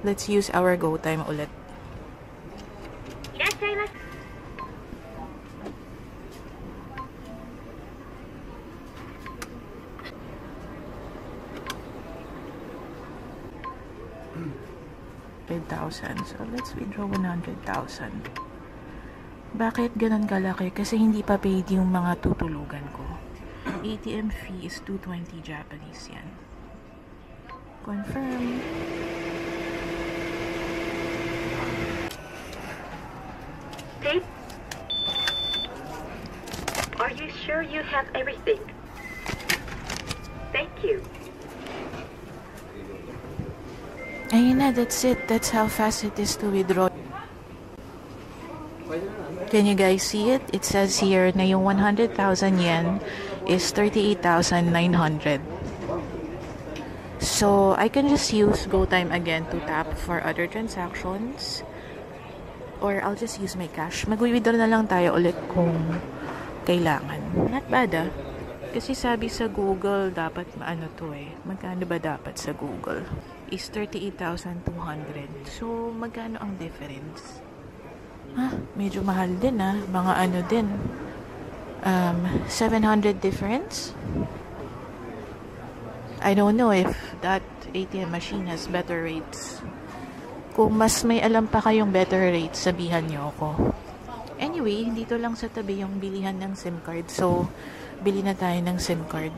Let's use our GoTime ulit. So let's withdraw 100,000. Bakit ganun kalaki? Kasi hindi pa paid yung mga tutulugan ko. ATM fee is 220 Japanese yen. Confirm. Dave? Are you sure you have everything? Thank you. Ayun na, that's it. That's how fast it is to withdraw. Can you guys see it? It says here na yung 100,000 yen is 38,900. So, I can just use GoTime again to tap for other transactions. Or I'll just use my cash. Mag-withdraw na lang tayo ulit kung kailangan. Not bad ah. Kasi sabi sa Google, dapat maano to eh. Magkano ba dapat sa Google? Is 38,200. So, magkano ang difference? Medyo mahal din mga ano din 700 difference. I don't know if that ATM machine has better rates. Kung mas may alam pa kayong better rates, sabihan nyo ako. Anyway, dito lang sa tabi yung bilihan ng SIM card, so bili na tayo ng SIM card.